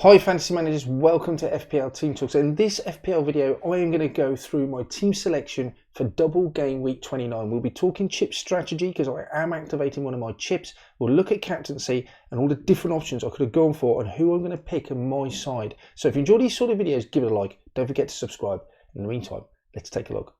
Hi Fantasy Managers, welcome to FPL Team Talks. In this FPL video, I am going to go through my team selection for double game week 29. We'll be talking chip strategy because I am activating one of my chips. We'll look at captaincy and all the different options I could have gone for and who I'm going to pick on my side. So if you enjoy these sort of videos, give it a like. Don't forget to subscribe. In the meantime, let's take a look.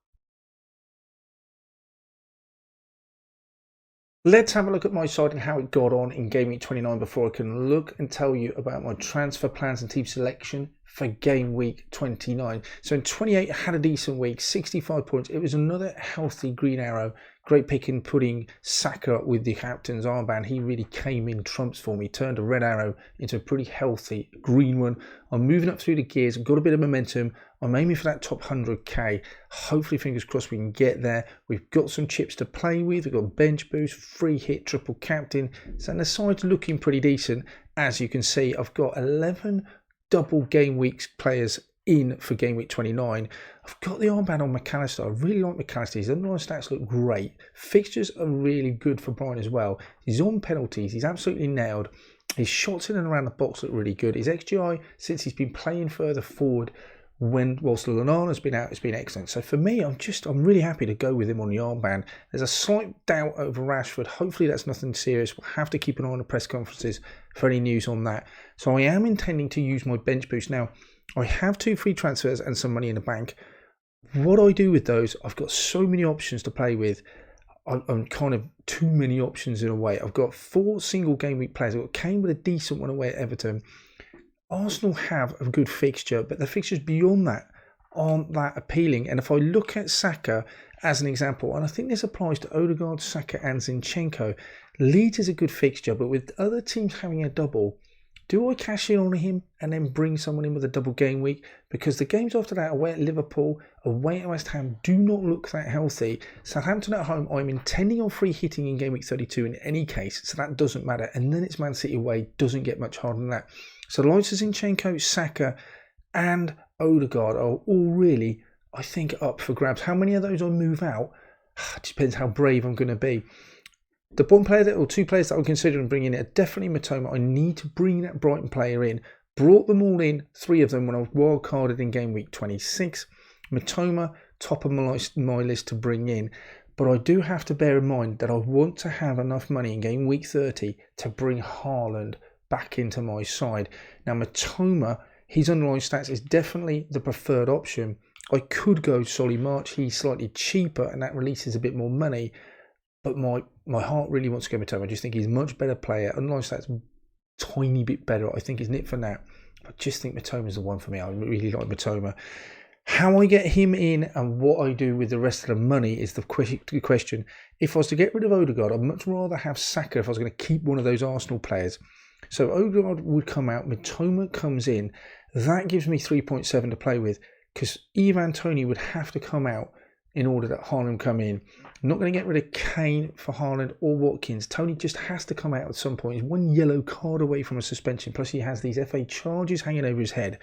Let's have a look at my side and how it got on in Game Week 29 before I can look and tell you about my transfer plans and team selection for Game Week 29. So in 28, I had a decent week, 65 points. It was another healthy green arrow. Great pick in putting Saka with the captain's armband. He really came in trumps for me, turned a red arrow into a pretty healthy green one. I'm moving up through the gears. I've got a bit of momentum. I'm aiming for that top 100k. Hopefully, fingers crossed, we can get there. We've got some chips to play with. We've got bench boost, free hit, triple captain. So the side's looking pretty decent. As you can see, I've got 11 double game weeks players in for game week 29. I've got the armband on McAllister. I really like McAllister. His underlying stats look great. Fixtures are really good for Brian as well. He's on penalties. He's absolutely nailed. His shots in and around the box look really good. His XGI, since he's been playing further forward whilst Lallana's been out, it's been excellent. So for me, I'm really happy to go with him on the armband. There's a slight doubt over Rashford. Hopefully that's nothing serious. We'll have to keep an eye on the press conferences for any news on that. So I am intending to use my bench boost. Now, I have 2 free transfers and some money in the bank. What I do with those, I've got so many options to play with. I'm kind of too many options in a way. I've got 4 single game week players. I've got Kane with a decent one away at Everton. Arsenal have a good fixture, but the fixtures beyond that aren't that appealing. And if I look at Saka as an example, and I think this applies to Odegaard, Saka and Zinchenko, Leeds is a good fixture, but with other teams having a double, do I cash in on him and then bring someone in with a double game week? Because the games after that, away at Liverpool, away at West Ham, do not look that healthy. Southampton at home, I'm intending on free hitting in game week 32 in any case, so that doesn't matter. And then it's Man City away, doesn't get much harder than that. So the likes of Zinchenko, Saka and Odegaard are all really, I think, up for grabs. How many of those I move out? It depends how brave I'm going to be. The one player or 2 players that I'm considering bringing in are definitely Matoma. I need to bring that Brighton player in. Brought them all in, 3 of them when I was wildcarded in game week 26. Matoma, top of my list to bring in. But I do have to bear in mind that I want to have enough money in game week 30 to bring Haaland back into my side. Now Matoma, his underlying stats is definitely the preferred option. I could go Solly March. He's slightly cheaper and that releases a bit more money. But my heart really wants to go Matoma. I just think he's a much better player. Underlying stats tiny bit better. I think he's nit for now. I just think Matoma's the one for me. I really like Matoma. How I get him in and what I do with the rest of the money is the question. If I was to get rid of Odegaard, I'd much rather have Saka if I was going to keep one of those Arsenal players. So Odegaard would come out, Matoma comes in. That gives me 3.7 to play with because Ivan Toney would have to come out in order that Haaland come in. I'm not going to get rid of Kane for Haaland or Watkins. Toney just has to come out at some point. He's 1 yellow card away from a suspension. Plus he has these FA charges hanging over his head.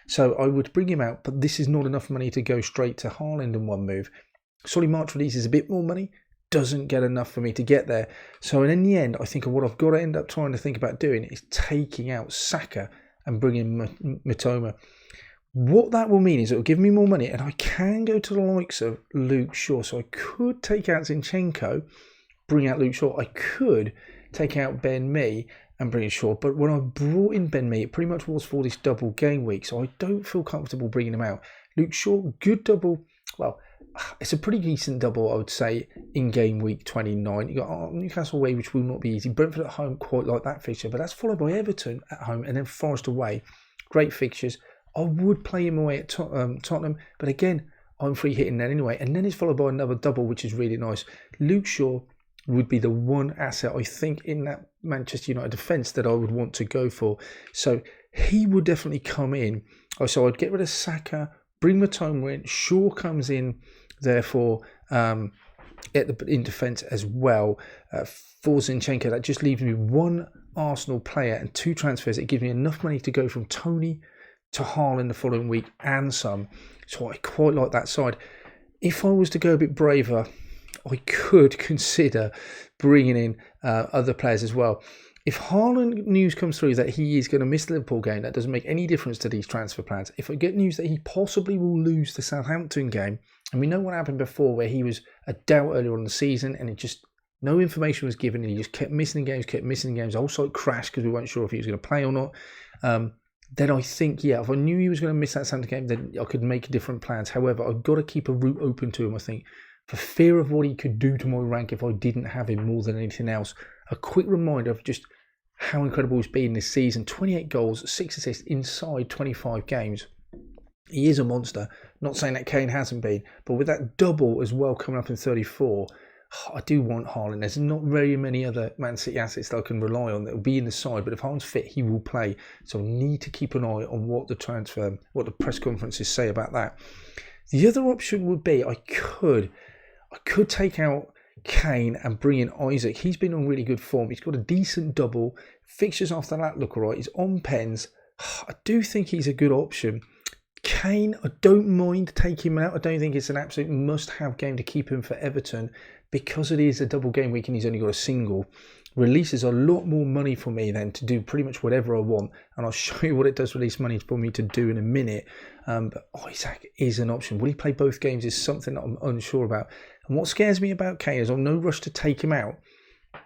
So I would bring him out, but this is not enough money to go straight to Haaland in one move. Solly March releases a bit more money. Doesn't get enough for me to get there. So in the end, I think what I've got to end up trying to think about doing is taking out Saka and bringing Matoma. What that will mean is it will give me more money and I can go to the likes of Luke Shaw. So I could take out Zinchenko, bring out Luke Shaw. I could take out Ben Mee and bring in Shaw. But when I brought in Ben Mee, it pretty much was for this double game week. So I don't feel comfortable bringing him out. Luke Shaw, good double. Well, it's a pretty decent double, I would say, in game week 29. You got Newcastle away, which will not be easy. Brentford at home, quite like that fixture. But that's followed by Everton at home and then Forest away. Great fixtures. I would play him away at Tottenham, but again, I'm free hitting that anyway. And then it's followed by another double, which is really nice. Luke Shaw would be the one asset, I think, in that Manchester United defence that I would want to go for. So he would definitely come in. So I'd get rid of Saka, bring Matoma in. Shaw comes in, therefore, in defence as well. For Zinchenko, that just leaves me 1 Arsenal player and 2 transfers. It gives me enough money to go from Toney to Haaland the following week and some. So I quite like that side. If I was to go a bit braver, I could consider bringing in other players as well. If Haaland news comes through that he is going to miss the Liverpool game, that doesn't make any difference to these transfer plans. If I get news that he possibly will lose the Southampton game, and we know what happened before where he was a doubt earlier on in the season and it just no information was given and he just kept missing games. Also it crashed because we weren't sure if he was going to play or not. Then I think, yeah, if I knew he was going to miss that Southampton game, then I could make different plans. However, I've got to keep a route open to him, I think, for fear of what he could do to my rank if I didn't have him more than anything else. A quick reminder of just how incredible he's been this season. 28 goals, 6 assists inside 25 games. He is a monster. Not saying that Kane hasn't been, but with that double as well coming up in 34, I do want Haaland. There's not very many other Man City assets that I can rely on that will be in the side, but if Haaland's fit, he will play. So I need to keep an eye on what the press conferences say about that. The other option would be I could take out Kane and bring in Isaac. He's been on really good form. He's got a decent double. Fixtures after that look alright. He's on pens. I do think he's a good option. Kane, I don't mind taking him out. I don't think it's an absolute must-have game to keep him for Everton because it is a double game week and he's only got a single. Releases a lot more money for me then to do pretty much whatever I want, and I'll show you what it does release money for me to do in a minute. But Isaac is an option. Will he play both games is something that I'm unsure about. And what scares me about Kane is I'm no rush to take him out,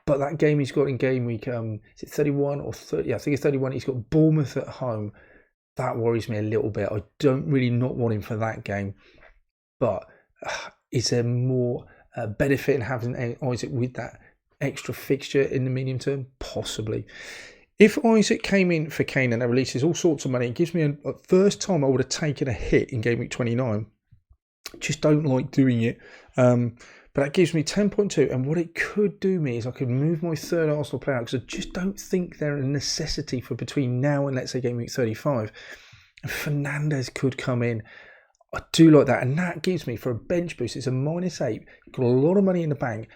but that game he's got in game week, is it 31 or 30? Yeah, I think it's 31. He's got Bournemouth at home. That worries me a little bit. I don't really not want him for that game, but is there more benefit in having Isaac with that extra fixture in the medium term? Possibly. If Isaac came in for Kane and that releases all sorts of money, it gives me a first time I would have taken a hit in game week 29. Just don't like doing it. But that gives me 10.2, and what it could do me is I could move my third Arsenal player out because I just don't think they're a necessity for between now and let's say game week 35. And Fernandes could come in. I do like that, and that gives me for a bench boost. It's a -8. Got a lot of money in the bank,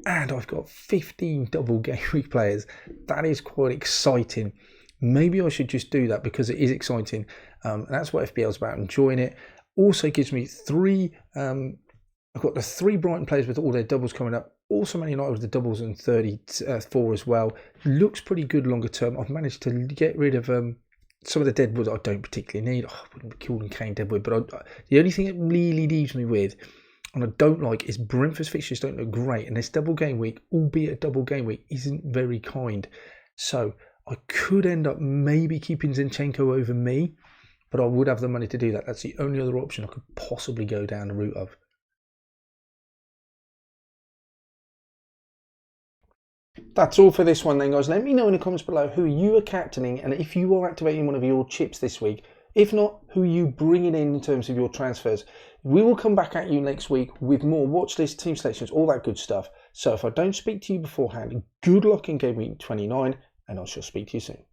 and I've got 15 double game week players. That is quite exciting. Maybe I should just do that because it is exciting. And that's what FPL is about. Enjoying it. Also gives me 3. I've got the 3 Brighton players with all their doubles coming up. Also Man United with the doubles and 34 as well. Looks pretty good longer term. I've managed to get rid of some of the deadwood I don't particularly need. I wouldn't be calling Kane deadwood, but the only thing it really leaves me with, and I don't like, is Brentford's fixtures don't look great. And this double game week, albeit a double game week, isn't very kind. So I could end up maybe keeping Zinchenko over me, but I would have the money to do that. That's the only other option I could possibly go down the route of. That's all for this one then, guys. Let me know in the comments below who you are captaining and if you are activating one of your chips this week. If not, who you bringing in terms of your transfers. We will come back at you next week with more watch list, team selections, all that good stuff. So if I don't speak to you beforehand, good luck in game week 29, and I shall speak to you soon.